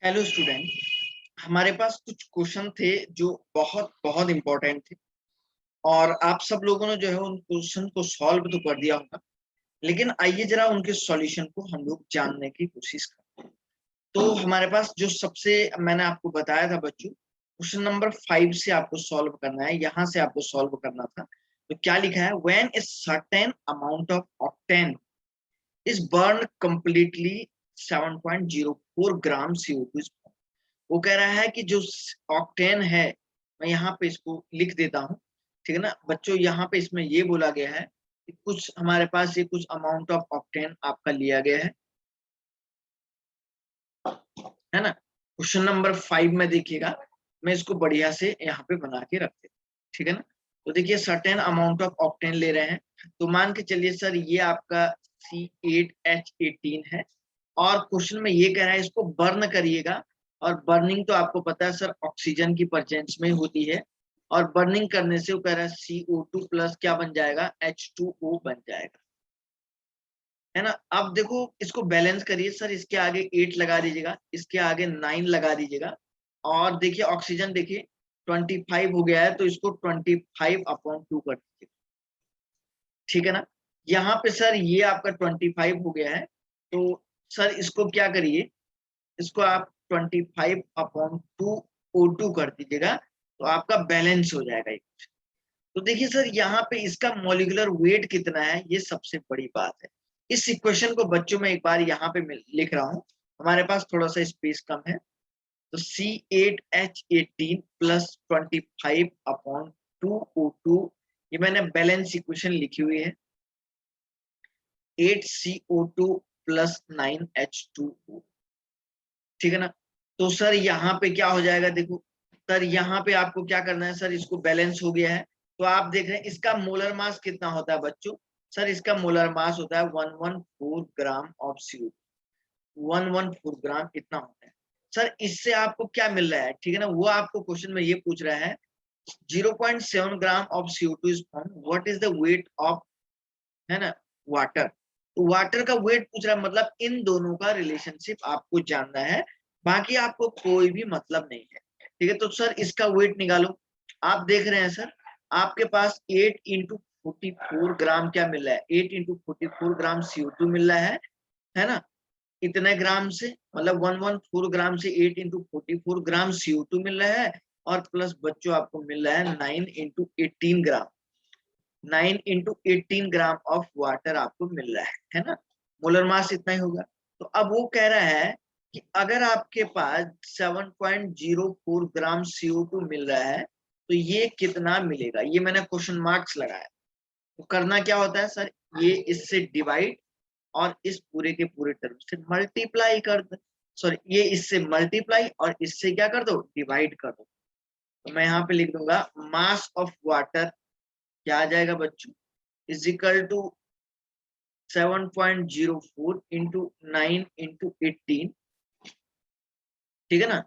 Hello student. हमारे पास कुछ question थे जो बहुत बहुत इंपॉर्टेंट थे और आप सब लोगों ने जो है उन क्वेश्चन को सॉल्व तो कर दिया होगा। लेकिन आइए जरा उनके सॉल्यूशन को हम लोग जानने की कोशिश करें। तो हमारे पास जो सबसे मैंने आपको बताया था बच्चों, क्वेश्चन नंबर 5 से आपको सॉल्व करना है, यहाँ से आपको सॉल्व करना था। तो क्या लिखा है, when a certain amount of octane is burn completely 7.04 gram CO2। वो कह रहा है कि जो ऑक्टेन है, मैं यहाँ पे इसको लिख देता हूँ, ठीक है ना बच्चों। यहाँ पे इसमें ये बोला गया है कि कुछ हमारे पास ये कुछ अमाउंट ऑफ ऑक्टेन आपका लिया गया है ना। क्वेश्चन नंबर 5 में देखिएगा, मैं इसको बढ़िया से यहाँ पे बना के रख देता हूँ, ठीक है ना। तो देखिए सर्टेन अमाउंट ऑफ ऑक्टेन ले रहे हैं, तो मान के चलिए सर ये आपका C8H18 है और क्वेश्चन में ये कह रहा है इसको बर्न करिएगा। और बर्निंग तो आपको पता है सर ऑक्सीजन की प्रेजेंस में होती है, और बर्निंग करने से वो कह रहा है CO2 प्लस क्या बन जाएगा, H2O बन जाएगा, है ना। अब देखो इसको बैलेंस करिए सर, इसके आगे 8 लगा दीजिएगा, इसके आगे 9 लगा दीजिएगा। और देखिए ऑक्सीजन देखिए 25 हो गया है, तो इसको 25/2 कर दीजिएगा, ठीक है ना। यहाँ पे सर ये आपका 25 हो गया है, तो सर इसको क्या करिए, इसको आप 25/2 O2 कर दीजिएगा, तो आपका बैलेंस हो जाएगा ये। तो देखिए सर यहाँ पे इसका मॉलिक्यूलर वेट कितना है, ये सबसे बड़ी बात है। इस इक्वेशन को बच्चों में एक बार यहाँ पे लिख रहा हूँ, हमारे पास थोड़ा सा स्पेस कम है। तो C8H18 प्लस 25/2 O2, ये मैंने बैलेंस इक्वेशन लिखी हुई है। 8CO2 प्लस 9H2O, ठीक है ना। तो सर यहाँ पे क्या हो जाएगा, देखो सर यहाँ पे आपको क्या करना है, सर इसको बैलेंस हो गया है। तो आप देख रहे हैं इसका मोलर मास कितना होता है बच्चों, सर इसका मोलर मास होता है 114 ग्राम ऑफ CO2, 114 ग्राम इतना होता है। सर इससे आपको क्या मिल रहा है, ठीक है ना, वो आपको क्वेश्चन में ये पूछ रहा है 0.7 gram of CO2 is form, what is the weight of, है ना, वाटर। तो वाटर का वेट पूछ रहा है, मतलब इन दोनों का रिलेशनशिप आपको जानना है, बाकी आपको कोई भी मतलब नहीं है, ठीक है। तो सर इसका वेट निकालो। आप देख रहे हैं सर आपके पास 8 इंटू 44 ग्राम क्या मिल रहा है, 8 इंटू 44 ग्राम CO2 मिल रहा है ना। इतने ग्राम से मतलब 114 ग्राम से 8 इंटू 44 ग्राम CO2 मिल रहा है, और प्लस बच्चों आपको मिल रहा है 9 into 18 gram, 9 into 18 gram of water आपको मिल रहा है ना। मोलर मास इतना ही होगा। तो अब वो कह रहा है कि अगर आपके पास 7.04 ग्राम CO2 मिल रहा है तो ये कितना मिलेगा, ये मैंने क्वेश्चन मार्क्स लगाया। तो करना क्या होता है सर, ये इससे डिवाइड और इस पूरे के पूरे टर्म से मल्टीप्लाई कर दो, सॉरी ये इससे मल्टीप्लाई और इससे क्या कर दो, डिवाइड कर दो। तो मैं यहाँ पे लिख दूंगा मास ऑफ वाटर क्या आ जाएगा बच्चों, is equal to 7.04 into 9 into 18, ठीक है ना,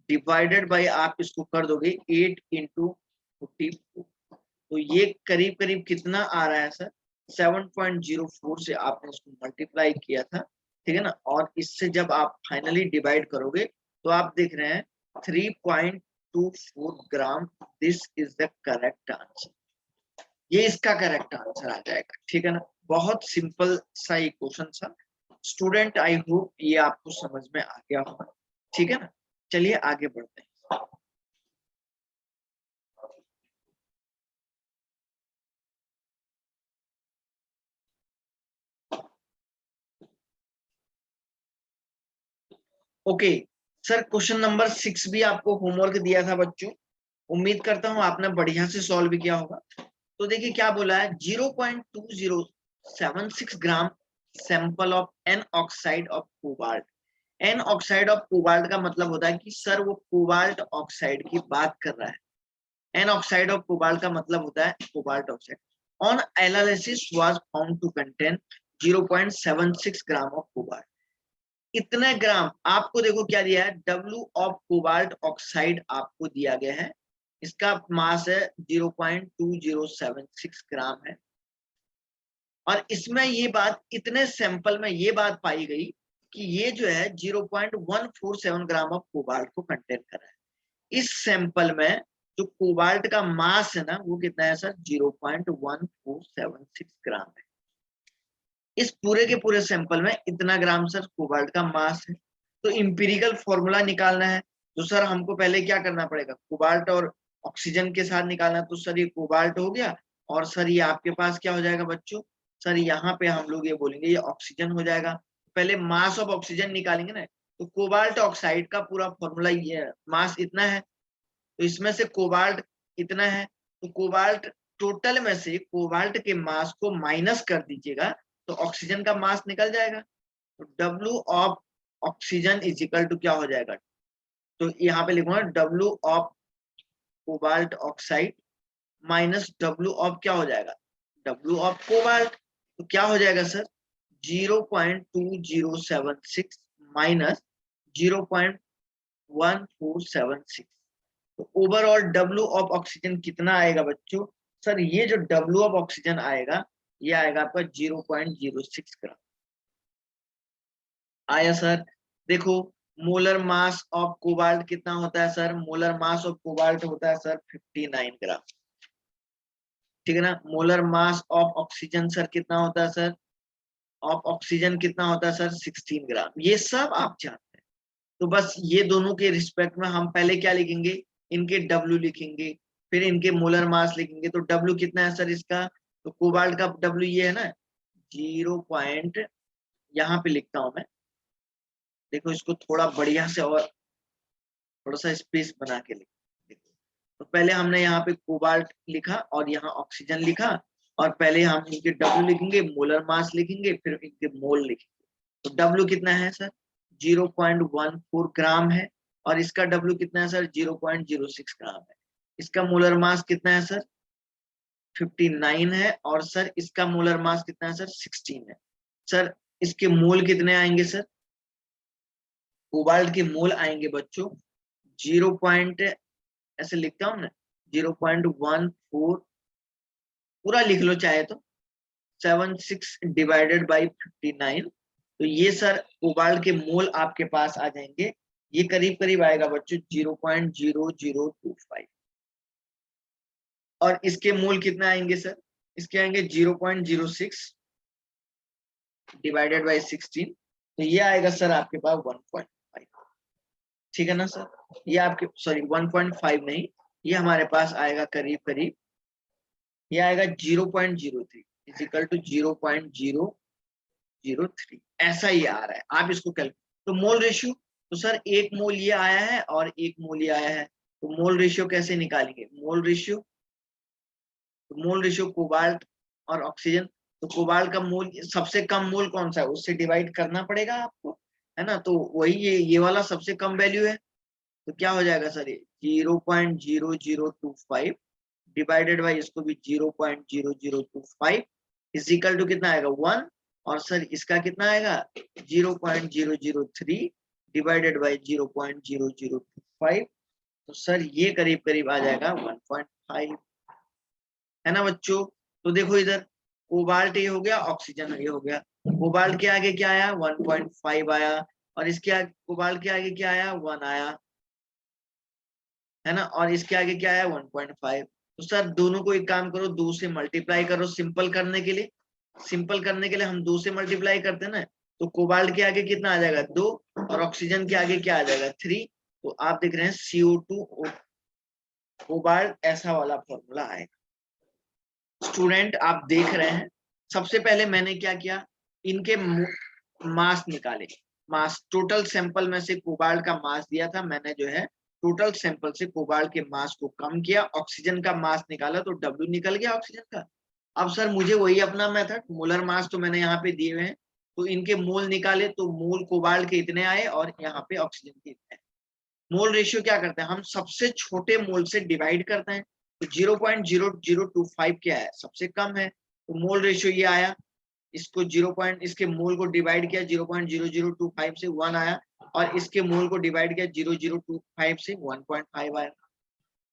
डिवाइडेड बाई आप इसको कर दोगे 8 इंटू 44। तो ये करीब करीब कितना आ रहा है सर, 7.04 से आपने इसको मल्टीप्लाई किया था, ठीक है ना, और इससे जब आप फाइनली डिवाइड करोगे तो आप देख रहे हैं 3.24 gram. This is the correct answer, ये इसका करेक्ट आंसर आ जाएगा, ठीक है ना। बहुत सिंपल सा ये क्वेश्चन था स्टूडेंट, आई होप ये आपको समझ में आ गया होगा, ठीक है ना। चलिए आगे बढ़ते हैं। ओके सर, क्वेश्चन नंबर 6 भी आपको होमवर्क दिया था बच्चों, उम्मीद करता हूं आपने बढ़िया से सॉल्व किया होगा। तो देखिए क्या बोला है, 0.2076 gram sample of an oxide of cobalt. An oxide of cobalt का मतलब होता है कि सर वो कोबाल्ट ऑक्साइड की बात कर रहा है। एन ऑक्साइड ऑफ कोबाल्ट का मतलब होता है cobalt oxide. On analysis was found to contain 0.76 gram of cobalt. इतने ग्राम आपको देखो क्या दिया है, डब्ल्यू ऑफ कोबाल्ट ऑक्साइड आपको दिया गया है, इसका मास है 0.2076 ग्राम है। और इसमें ये बात, इतने सैंपल में ये बात पाई गई कि ये जो है 0.147 ग्राम ऑफ कोबाल्ट को कंटेन कर रहा है। इस सैंपल में जो कोबाल्ट का मास है ना वो कितना है सर 0.1476 ग्राम है। इस पूरे के पूरे सैंपल में इतना ग्राम सर कोबाल्ट का मास है। तो इंपीरिकल फॉर्मूला निकालना है तो सर हमको पहले क्या करना पड़ेगा, कोबाल्ट और ऑक्सीजन के साथ निकालना। तो सर ये कोबाल्ट हो गया और सर ये आपके पास क्या हो जाएगा बच्चों, सर यहाँ पे हम लोग ये बोलेंगे ये ऑक्सीजन हो जाएगा। पहले मास ऑफ ऑक्सीजन निकालेंगे ना, तो कोबाल्ट ऑक्साइड का पूरा फॉर्मूला ये मास इतना है, तो इसमें से कोबाल्ट इतना है, तो कोबाल्ट टोटल में से कोबाल्ट के मास को माइनस कर दीजिएगा तो ऑक्सीजन का मास निकल जाएगा। तो W of oxygen is equal to क्या हो जाएगा, तो यहाँ पे लिखूंगा W of cobalt oxide minus W of क्या हो जाएगा, W ऑफ कोबाल्ट। तो क्या हो जाएगा सर 0.2076 माइनस 0.1476। तो ओवरऑल W ऑफ ऑक्सीजन कितना आएगा बच्चों, सर ये जो W ऑफ ऑक्सीजन आएगा ये आएगा आपका 0.06 ग्राम आया सर। देखो मोलर मास ऑफ कोबाल्ट कितना होता है sir, molar mass of cobalt होता है सर 59 ग्राम, ठीक है ना। Molar mass of oxygen sir कितना होता है सर, ऑफ ऑक्सीजन कितना होता है सर 16 ग्राम। ये सब आप जानते हैं। तो बस ये दोनों के रिस्पेक्ट में हम पहले क्या लिखेंगे, इनके W लिखेंगे, फिर इनके मोलर मास लिखेंगे। तो W कितना है सर इसका, तो कोबाल्ट का W ये है ना 0 पॉइंट, यहाँ पे लिखता हूं मैं, देखो इसको थोड़ा बढ़िया से और थोड़ा सा स्पेस बना के लिखो। तो पहले हमने यहाँ पे कोबाल्ट लिखा और यहाँ ऑक्सीजन लिखा, और पहले हम इनके W लिखेंगे, मोलर मास लिखेंगे, फिर इनके मोल लिखेंगे। तो W कितना है सर 0.14 ग्राम है, और इसका W कितना है सर 0.06 ग्राम है। इसका मोलर मास कितना है सर 59 है, और सर इसका मोलर मास कितना है सर 16 है। सर इसके मोल कितने आएंगे सर, कोबाल्ट के मोल आएंगे बच्चों 0. ऐसे लिखता हूं ना 0.14, पूरा लिख लो चाहे तो 76 डिवाइडेड बाई 59। तो ये सर कोबाल्ट के मोल आपके पास आ जाएंगे, ये करीब करीब आएगा बच्चों 0.0025। और इसके मोल कितना आएंगे सर, इसके आएंगे 0.06 डिवाइडेड बाई 16, तो ये आएगा सर आपके पास 1.5, ठीक है ना सर। ये आपके सॉरी 1.5 नहीं, ये हमारे पास आएगा करीब करीब, ये आएगा 0.03 इज इक्वल टू 0.003, ऐसा ही आ रहा है। आप इसको कैलकुलेट, तो मोल रेशियो, तो सर एक मोल ये आया है और एक मोल ये आया है, तो मोल रेशियो कैसे निकालेंगे, मोल रेशियो, तो मोल रेशियो कोबाल्ट और ऑक्सीजन, तो कोबाल्ट का मोल सबसे कम मोल कौन सा है उससे डिवाइड करना पड़ेगा आपको, है ना। तो वही ये वाला सबसे कम वैल्यू है, तो क्या हो जाएगा सर ये 0.0025 डिवाइडेड बाई इसको भी 0.0025 इज इक्वल टू कितना आएगा 1, और सर इसका कितना आएगा 0.003 डिवाइडेड बाई 0.0025, तो सर ये करीब करीब आ जाएगा 1.5, है ना बच्चों। तो देखो इधर कोबाल्ट ये हो गया, ऑक्सीजन ये हो गया, कोबाल्ट के आगे क्या आया 1.5 आया, और इसके आगे कोबाल्ट के आगे क्या आया 1 आया, है ना, और इसके आगे क्या आया 1.5। तो सर दोनों को एक काम करो 2 से मल्टीप्लाई करो, सिंपल करने के लिए, सिंपल करने के लिए हम 2 से मल्टीप्लाई करते हैं ना, तो कोबाल्ट के आगे कितना आ जाएगा 2, और ऑक्सीजन के आगे क्या आ जाएगा 3। तो आप देख रहे हैं CO2 कोबाल्ट, ऐसा वाला फॉर्मूला आएगा। स्टूडेंट आप देख रहे हैं, सबसे पहले मैंने क्या किया, इनके मास निकाले, मास टोटल सैंपल में से कोबाल्ट का मास दिया था मैंने, जो है टोटल सैंपल से कोबाल्ट के मास को कम किया, ऑक्सीजन का मास निकाला तो W निकल गया ऑक्सीजन का। अब सर मुझे वही अपना मेथड, मोलर मास तो मैंने यहाँ पे दिए हुए हैं, तो इनके मोल निकाले, तो मोल कोबाल्ट के इतने आए और यहाँ पे ऑक्सीजन के इतने। मोल रेशियो क्या करते हैं हम, सबसे छोटे मोल से डिवाइड करते हैं, तो 0.0025 क्या है सबसे कम है, तो मोल रेशियो ये आया, इसको 0. इसके मोल को डिवाइड किया 0.0025 से 1 आया, और इसके मोल को डिवाइड किया 0.025 से 1.5 आया,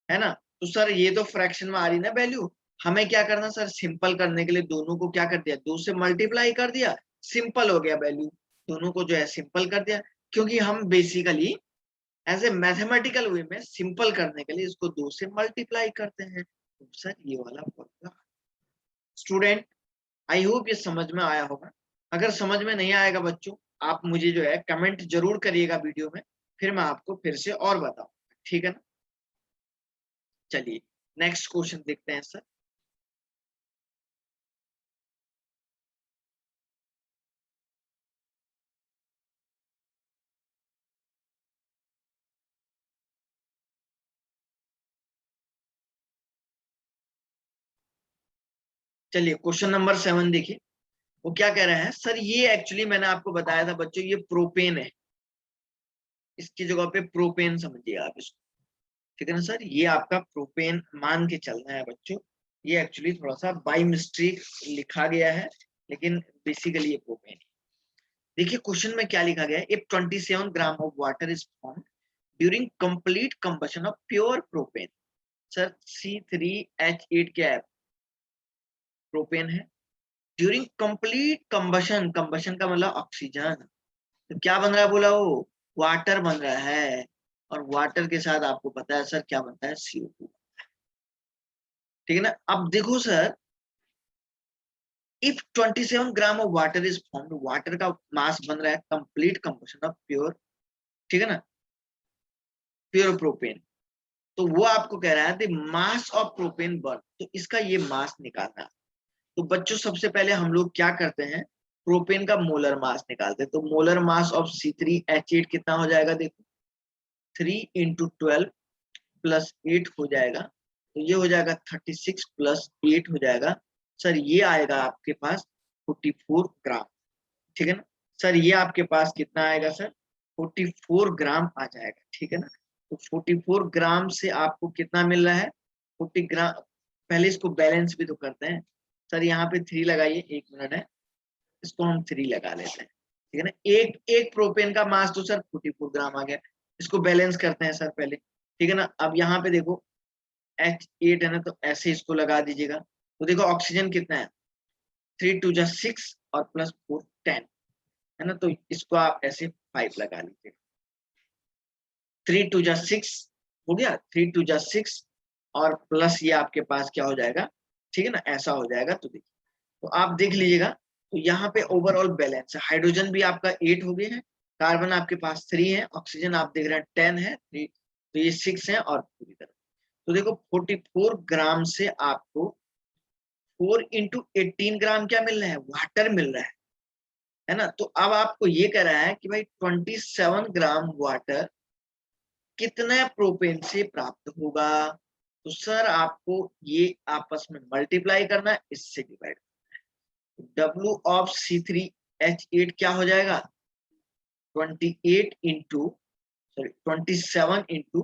है ना। तो सर ये तो फ्रैक्शन में आ रही ना वैल्यू, हमें क्या करना सर, सिंपल करने के लिए दोनों को क्या कर दिया 2 से मल्टीप्लाई कर दिया, सिंपल हो गया वैल्यू। दोनों को जो है सिंपल कर दिया, क्योंकि हम बेसिकली एज ए मैथमेटिकल वे में सिंपल करने के लिए इसको 2 से मल्टीप्लाई करते हैं। तो सर ये वाला फॉर्मूला। स्टूडेंट, आई होप ये समझ में आया होगा। अगर समझ में नहीं आएगा बच्चों, आप मुझे जो है कमेंट जरूर करिएगा वीडियो में, फिर मैं आपको फिर से और बताऊंगा, ठीक है ना। चलिए नेक्स्ट क्वेश्चन देखते हैं सर। चलिए क्वेश्चन नंबर 7 देखिए, वो क्या कह रहे हैं। सर ये एक्चुअली मैंने आपको बताया था बच्चों, ये प्रोपेन है, इसकी जगह पे प्रोपेन समझिए आप इसको, ठीक है ना सर। ये आपका प्रोपेन मान के चलना है बच्चों। ये एक्चुअली थोड़ा सा बाई मिस्टेक लिखा गया है, लेकिन बेसिकली ये प्रोपेन है। देखिए क्वेश्चन में क्या लिखा गया है, if 27 gram of water is formed during complete combustion of pure propane. Sir C3H8 क्या है, प्रोपेन है। ड्यूरिंग कंप्लीट कंबशन, कंबशन का मतलब ऑक्सीजन, तो क्या बन रहा है बोला, वो वाटर बन रहा है। और वाटर के साथ आपको पता है सर क्या बनता है, CO2, ठीक है ना। अब देखो sir, if 27 gram of water is formed, water का मास बन रहा है कंप्लीट कंबशन ऑफ प्योर, ठीक है ना, प्योर प्रोपेन। तो वो आपको कह रहा है the mass of propane burn, तो इसका ये मास निकालना है। तो बच्चों सबसे पहले हम लोग क्या करते हैं, प्रोपेन का मोलर मास निकालते हैं। तो मोलर मास ऑफ C3H8 कितना हो जाएगा, देखो 3 × 12 + 8 हो जाएगा, तो ये हो जाएगा 36 + 8 हो जाएगा सर, ये आएगा आपके पास 44 ग्राम, ठीक है ना। सर ये आपके पास कितना आएगा सर, 44 ग्राम आ जाएगा, ठीक है ना। तो 44 ग्राम से आपको कितना मिल रहा है, 40 ग्राम। पहले इसको बैलेंस भी तो करते हैं सर, यहाँ पे 3 लगाइए, 1 मिनट है, इसको हम 3 लगा लेते हैं, ठीक है ना। एक एक प्रोपेन का मास तो सर 44 ग्राम आ गया, इसको बैलेंस करते हैं सर पहले, ठीक है ना। अब यहाँ पे देखो H8 है ना, तो ऐसे इसको लगा दीजिएगा। तो देखो ऑक्सीजन कितना है, 3 × 2 = 6 और +4 10, है ना। तो इसको आप ऐसे 5 लगा लीजिए, 3 × 2 = 6 हो गया, 3 × 2 = 6 और प्लस ये आपके पास क्या हो जाएगा, ठीक है ना, ऐसा हो जाएगा। तो देखिए, तो आप देख लीजिएगा, तो यहाँ पे ओवरऑल बैलेंस है। हाइड्रोजन भी आपका 8 हो गए हैं, कार्बन आपके पास 3 है, ऑक्सीजन आप देख रहे हैं 10 है, 3, तो ये 6 है और पूरी तरह। तो देखो 44 ग्राम से आपको 4 × 18 ग्राम क्या मिल रहा है, वाटर मिल रहा है ना। तो अब आपको ये कह रहा है कि भाई 27 ग्राम वाटर कितने प्रोपेन से प्राप्त होगा। तो सर आपको ये आपस में मल्टीप्लाई करना है, इससे डिवाइड। W ऑफ C3H8 क्या हो जाएगा, 28 into, sorry 27 ×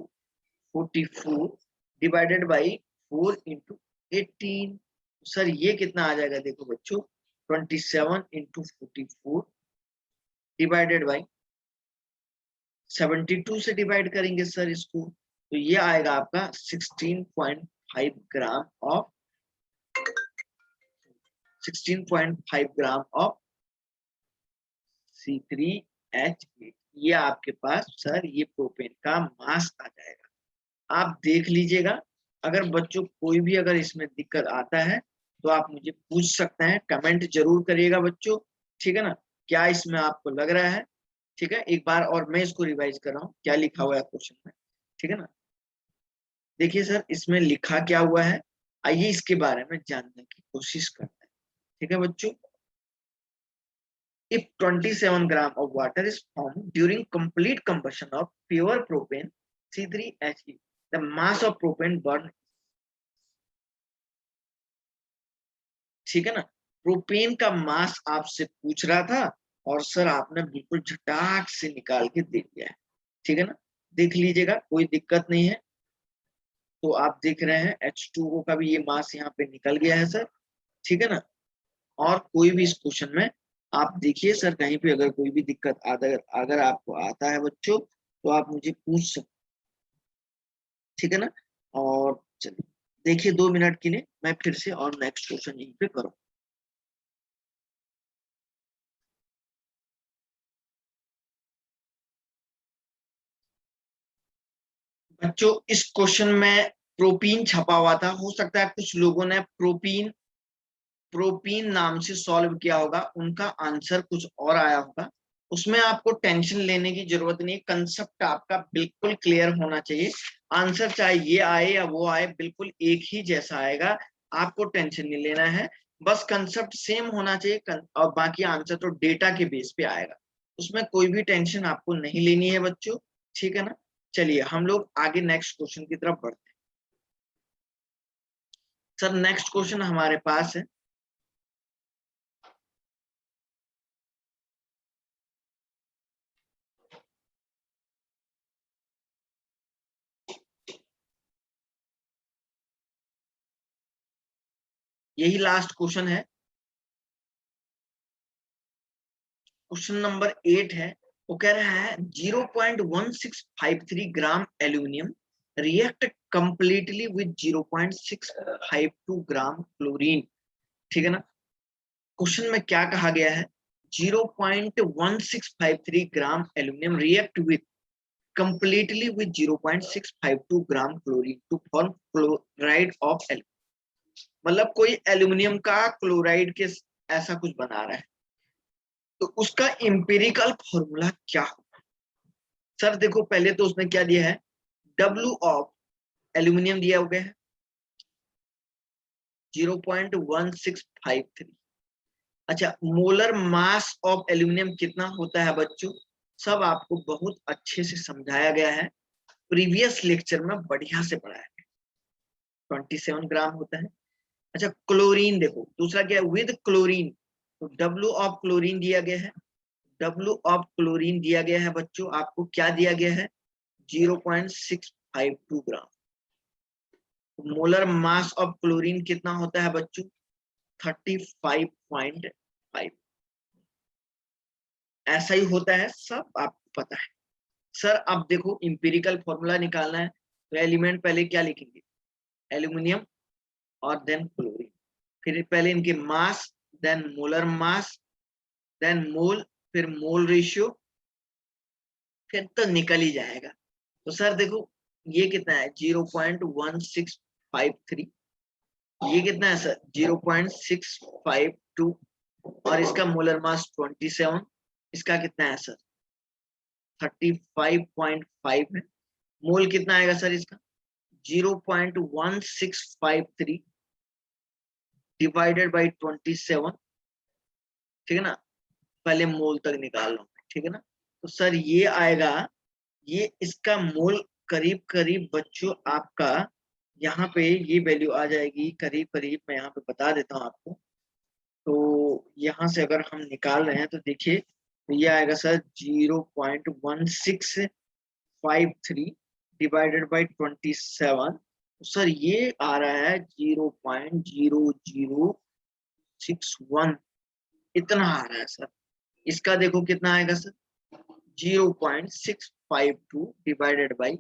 44 divided by 4 × 18। Sir ये कितना आ जाएगा, देखो बच्चों 27 × 44 डिवाइडेड बाई 72 से डिवाइड करेंगे सर इसको, तो ये आएगा आपका 16.5 gram of 16.5 gram of C3H8। ये आपके पास सर ये प्रोपेन का मास आ जाएगा। आप देख लीजिएगा, अगर बच्चों कोई भी अगर इसमें दिक्कत आता है तो आप मुझे पूछ सकते हैं, कमेंट जरूर करिएगा बच्चों, ठीक है ना। क्या इसमें आपको लग रहा है, ठीक है। एक बार और मैं इसको रिवाइज कर रहा हूँ, क्या लिखा हुआ है क्वेश्चन में, ठीक है ना। देखिए सर इसमें लिखा क्या हुआ है, आइए इसके बारे में जानने की कोशिश करते हैं, ठीक है बच्चों। If 27 gram of water is formed during complete combustion of pure propane C3H8, the mass of propane burned, ठीक है ना। प्रोपेन का मास आपसे पूछ रहा था और सर आपने बिल्कुल झटाक से निकाल के दे दिया है, ठीक है ना। देख लीजिएगा कोई दिक्कत नहीं है। तो आप देख रहे हैं H2O का भी ये मास यहाँ पे निकल गया है सर, ठीक है ना। और कोई भी इस क्वेश्चन में आप देखिए सर, कहीं पे अगर कोई भी दिक्कत अगर अगर आपको आता है बच्चों, तो आप मुझे पूछ सकते, ठीक है ना। और चलिए देखिए 2 मिनट के लिए मैं फिर से और नेक्स्ट क्वेश्चन यहीं पे करूँ। बच्चों इस क्वेश्चन में प्रोपीन छपा हुआ था, हो सकता है कुछ लोगों ने प्रोपीन प्रोपीन नाम से सॉल्व किया होगा, उनका आंसर कुछ और आया होगा। उसमें आपको टेंशन लेने की जरूरत नहीं, कंसेप्ट आपका बिल्कुल क्लियर होना चाहिए। आंसर चाहे ये आए या वो आए, बिल्कुल एक ही जैसा आएगा, आपको टेंशन नहीं लेना है। बस कंसेप्ट सेम होना चाहिए और बाकी आंसर तो डेटा के बेस पे आएगा, उसमें कोई भी टेंशन आपको नहीं लेनी है बच्चों, ठीक है ना। चलिए हम लोग आगे नेक्स्ट क्वेश्चन की तरफ बढ़ते हैं। सर नेक्स्ट क्वेश्चन हमारे पास है, यही लास्ट क्वेश्चन है, क्वेश्चन नंबर 8 है। वो कह रहा है 0.1653 gram aluminium react completely with 0.652 gram chlorine, ठीक है ना। क्वेश्चन में क्या कहा गया है, 0.1653 gram aluminium react with completely with 0.652 gram chlorine to form chloride of aluminium. मतलब कोई एल्यूमिनियम का क्लोराइड के ऐसा कुछ बना रहा है, तो उसका इंपेरिकल फॉर्मूला क्या होगा। सर देखो पहले तो उसने क्या दिया है, डब्ल्यू ऑफ एल्यूमिनियम दिया हो गया है 0.1653। अच्छा मोलर मास ऑफ एल्यूमिनियम कितना होता है बच्चों, सब आपको बहुत अच्छे से समझाया गया है, प्रीवियस लेक्चर में बढ़िया से पढ़ाया है, 27 ग्राम होता है। अच्छा क्लोरीन देखो दूसरा क्या है, विद क्लोरीन, तो डब्ल्यू ऑफ क्लोरीन दिया गया है, डब्ल्यू ऑफ क्लोरीन दिया गया है बच्चों, आपको क्या दिया गया है 0.652 ग्राम। मोलर मास ऑफ क्लोरीन कितना होता है बच्चों 35.5, ऐसा ही होता है, सब आपको पता है। सर अब देखो इंपेरिकल फॉर्मूला निकालना है, तो एलिमेंट पहले क्या लिखेंगे, एल्यूमिनियम और देन क्लोरीन, फिर पहले इनके मास, देन मोलर मास, देन मोल, फिर मोल रेशियो, फिर तो निकल ही जाएगा। तो सर देखो ये कितना है 0.1653, ये कितना है सर 0.652, और इसका मोलर मास 27, इसका कितना है सर 35.5 है। मोल कितना आएगा सर इसका 0.1653 डिवाइडेड बाई 27, ठीक है ना, पहले मोल तक निकाल लो, ठीक है ना। तो सर ये आएगा, ये इसका मोल करीब करीब बच्चों आपका यहाँ पे ये वैल्यू आ जाएगी करीब करीब, मैं यहाँ पे बता देता हूँ आपको। तो यहाँ से अगर हम निकाल रहे हैं तो देखिए, तो ये आएगा सर 0.1653 डिवाइडेड बाई 27, तो सर ये आ रहा है 0.0061, इतना आ रहा है सर। इसका देखो कितना आएगा sir 0.652 divided by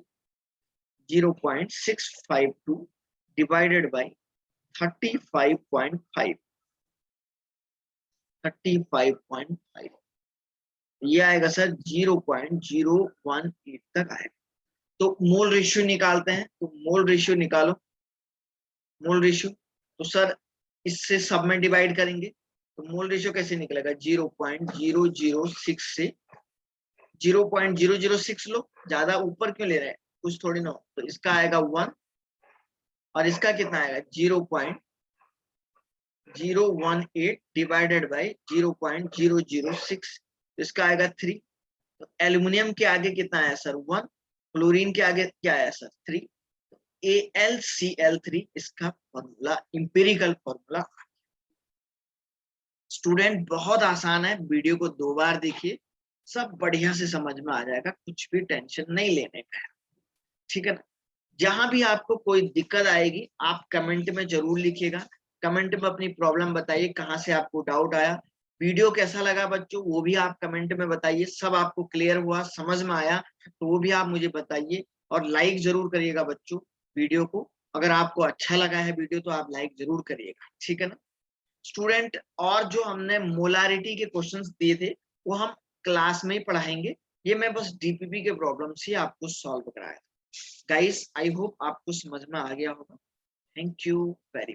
0.652 divided by 35.5, 35.5, ये आएगा सर 0.018 तक आएगा। तो मोल रेशियो निकालते हैं, तो मोल रेशियो निकालो, मोल रेशियो, तो सर इससे सब में डिवाइड करेंगे, तो मोल रेशियो कैसे निकलेगा 0.006 से 0.006 लो, ज्यादा ऊपर क्यों ले रहे हैं, कुछ थोड़ी ना, तो इसका आएगा 1, और इसका कितना आएगा 0.018 डिवाइडेड बाई 0.006, इसका आएगा 3। तो एल्यूमिनियम के आगे कितना आया सर 1, क्लोरीन के आगे क्या आया सर 3, AlCl3 इसका फॉर्मूला, इंपेरिकल फॉर्मूला। स्टूडेंट बहुत आसान है, वीडियो को 2 बार देखिए, सब बढ़िया से समझ में आ जाएगा, कुछ भी टेंशन नहीं लेने का है, ठीक है ना। जहां भी आपको कोई दिक्कत आएगी आप कमेंट में जरूर लिखिएगा, कमेंट में अपनी प्रॉब्लम बताइए, कहाँ से आपको डाउट आया, वीडियो कैसा लगा बच्चों वो भी आप कमेंट में बताइए, सब आपको क्लियर हुआ समझ में आया तो वो भी आप मुझे बताइए, और लाइक जरूर करिएगा बच्चों वीडियो को, अगर आपको अच्छा लगा है वीडियो तो आप लाइक जरूर करिएगा, ठीक है ना स्टूडेंट। और जो हमने मोलारिटी के क्वेश्चंस दिए थे वो हम क्लास में ही पढ़ाएंगे, ये मैं बस डीपीपी के प्रॉब्लम से आपको सॉल्व कराया, गाइस आई होप आपको समझ में आ गया होगा। Thank you very